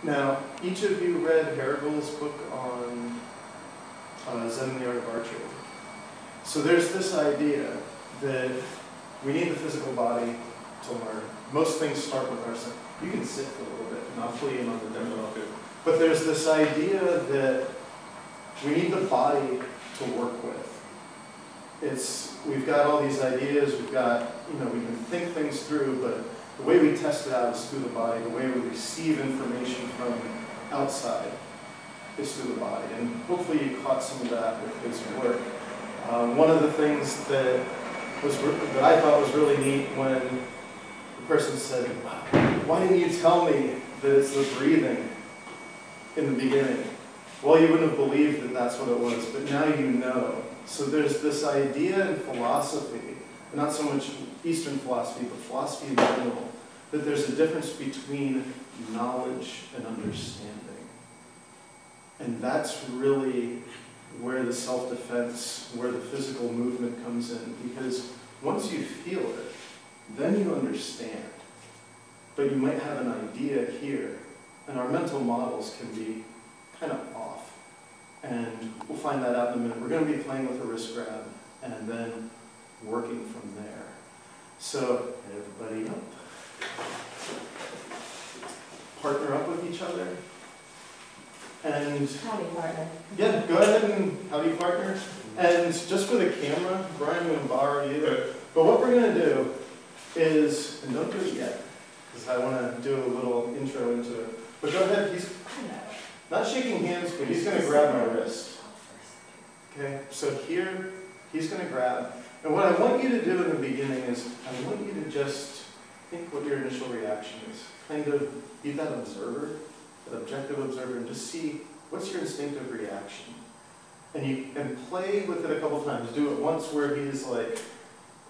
Now, each of you read Haragul's book on Zen and the Art of Archery. So there's this idea that we need the physical body to learn. Most things start with our sense. You can sit for a little bit, and I'll fill you in on the demo. But there's this idea that we need the body to work with. We've got all these ideas, we can think things through, but the way we test it out is through the body. The way we receive information from outside is through the body. And hopefully you caught some of that with his work. One of the things that I thought was really neat when the person said, "Why didn't you tell me that it's the breathing in the beginning?" Well, you wouldn't have believed that that's what it was, but now you know. So there's this idea in philosophy, not so much Eastern philosophy, but philosophy in general, that there's a difference between knowledge and understanding. And that's really where the self-defense, where the physical movement comes in. Because once you feel it, then you understand. But you might have an idea here, and our mental models can be kind of off. And we'll find that out in a minute. We're going to be playing with a wrist grab, and then working from there. So, everybody up. Partner up with each other. And howdy, partner. Yeah, go ahead and howdy, partner. And just for the camera, Brian, I'm going to borrow you. But what we're going to do is, and don't do it yet, because I want to do a little intro into it. But go ahead, he's not shaking hands, but he's going to grab my wrist. Okay, so here, he's going to grab. And what I want you to do in the beginning is, I want you to just think what your initial reaction is. Kind of be that observer, that objective observer, and just see what's your instinctive reaction. And play with it a couple times. Do it once where he's like,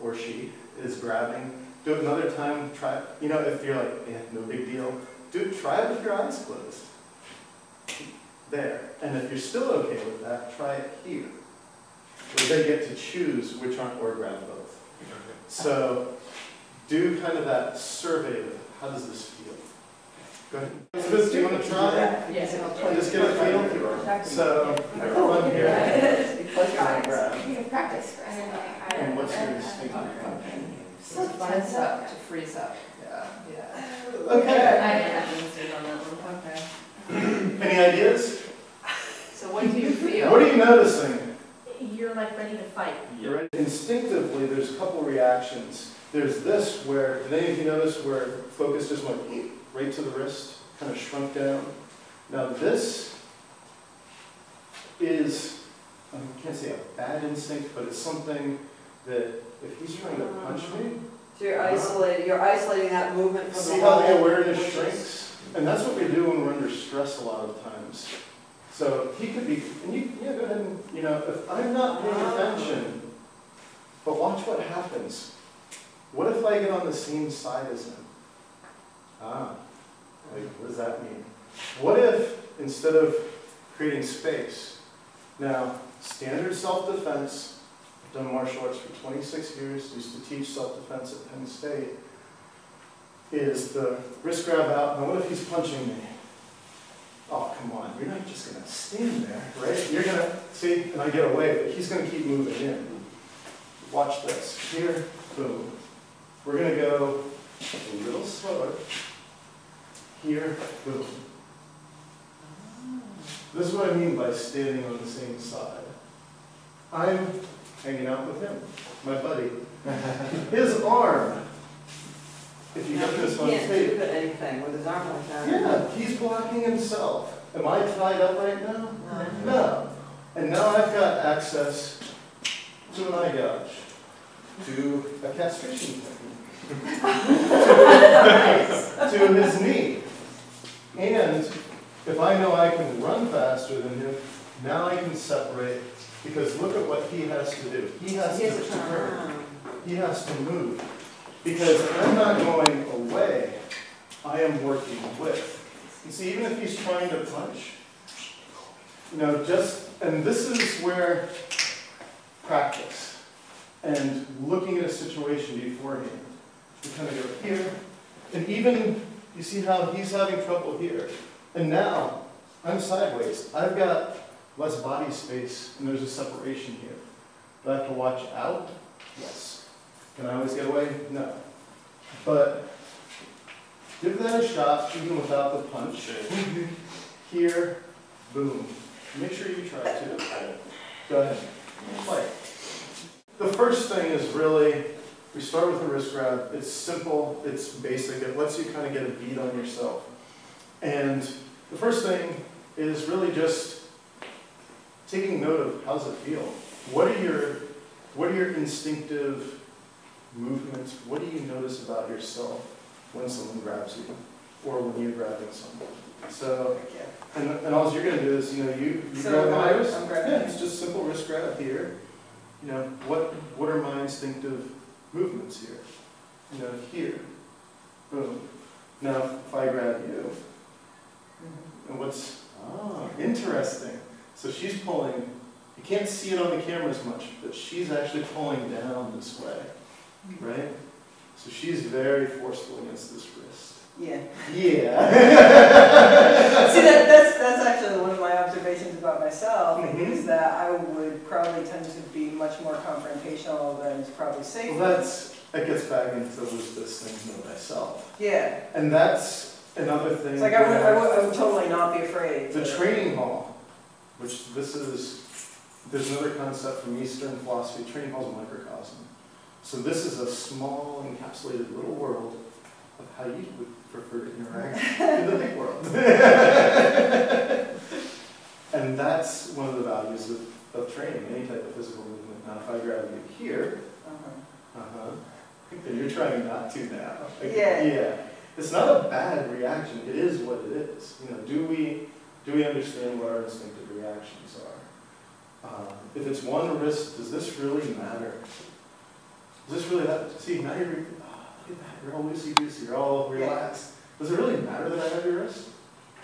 or she is grabbing. Do it another time, try, if you're like, yeah, no big deal, try it with your eyes closed. There. And if you're still okay with that, try it here. Where they get to choose which one, or grab both. Okay. So do kind of that survey of how does this feel? Go ahead. Elizabeth, do you want to try? Yes. Just get a feel. So everyone here. You can practice. And what's your instinctive? So tense up to freeze up. Yeah. Okay. Okay. Any ideas? So what do you feel? What are you noticing? You're like ready to fight. You're ready. Instinctively, there's a couple reactions. There's this where, did any of you notice where focus just went right to the wrist, kind of shrunk down? Now this is, I can't say a bad instinct, but it's something that if he's trying to punch me. So you're isolating that movement from the See how the awareness shrinks? And that's what we do when we're under stress a lot of times. So he could be, and go ahead and, if I'm not paying attention, but watch what happens. What if I get on the same side as him? What does that mean? What if, instead of creating space, now, standard self-defense, I've done martial arts for 26 years, used to teach self-defense at Penn State, is the wrist grab out. Now what if he's punching me? Oh, come on, you're not just going to stand there, right? You're going to, see, and I get away, but he's going to keep moving in. Watch this. Here, boom. We're going to go a little slower. Here, boom. This is what I mean by standing on the same side. I'm hanging out with him, my buddy. His arm. If you get this on tape. He can't do anything with his arm like that. Yeah, he's blocking himself. Am I tied up right now? No. And now I've got access to an eye gouge, to a castration technique, to his knee. And if I know I can run faster than him, now I can separate, because look at what he has to do. He has to turn. He has to move. Because if I'm not going away, I am working with. You see, even if he's trying to punch, and this is where practice and looking at a situation beforehand. You kind of go here, and even, you see how he's having trouble here. And now, I'm sideways. I've got less body space, and there's a separation here. Do I have to watch out? Yes. Can I always get away? No. But give that a shot, even without the punch. Here, boom. Make sure you try too. Go ahead. Play. The first thing is really, we start with a wrist grab. It's simple, it's basic, it lets you kind of get a beat on yourself. And the first thing is really just taking note of how's it feel. What are your instinctive movements? What do you notice about yourself when someone grabs you or when you're grabbing someone? So, and all you're going to do is, you grab my wrist. Yeah, it's just simple wrist grab here. What are my instinctive movements here? Here. Boom. Now, if I grab you, and interesting. So she's pulling, you can't see it on the camera as much, but she's actually pulling down this way, right? So she's very forceful against this wrist. Yeah. Yeah. See, that's actually one of my observations about myself, is that I would probably tend to be much more confrontational than is probably safe. Well, that gets back into this thing, know thyself. Yeah. And that's another thing. It's like I would totally not be afraid. The training hall, which there's another concept from Eastern philosophy. Training hall is a microcosm. So this is a small, encapsulated little world of how you would prefer to interact in the big world. And that's one of the values of training, any type of physical movement. Now, if I grab you here, and you're trying not to now. Yeah. It's not a bad reaction. It is what it is. Do we understand what our instinctive reactions are? If it's one wrist, does this really matter? Does this really matter? See, now look at that. You're all loosey-goosey. You're all relaxed. Does it really matter that I have your wrist?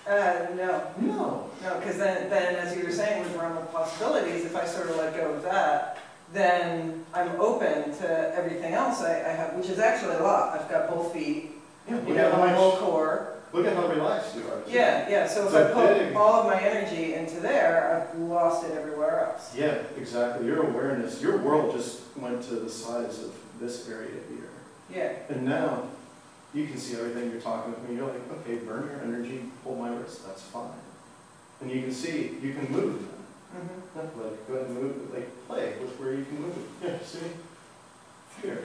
No. No. No, because then, as you were saying, with realm of possibilities, if I sort of let go of that, then I'm open to everything else I have, which is actually a lot. I've got both feet, my whole core. Look at how relaxed you are. Yeah. So if I put all of my energy into there, I've lost it everywhere else. Yeah, exactly. Your awareness, your world just went to the size of this area here. Yeah. And now you can see everything. You're talking with me. You're like, okay, burn your energy, hold my wrist. That's fine. And you can see, you can move now. Like, go ahead and move, like, play with where you can move. Yeah, see? Here.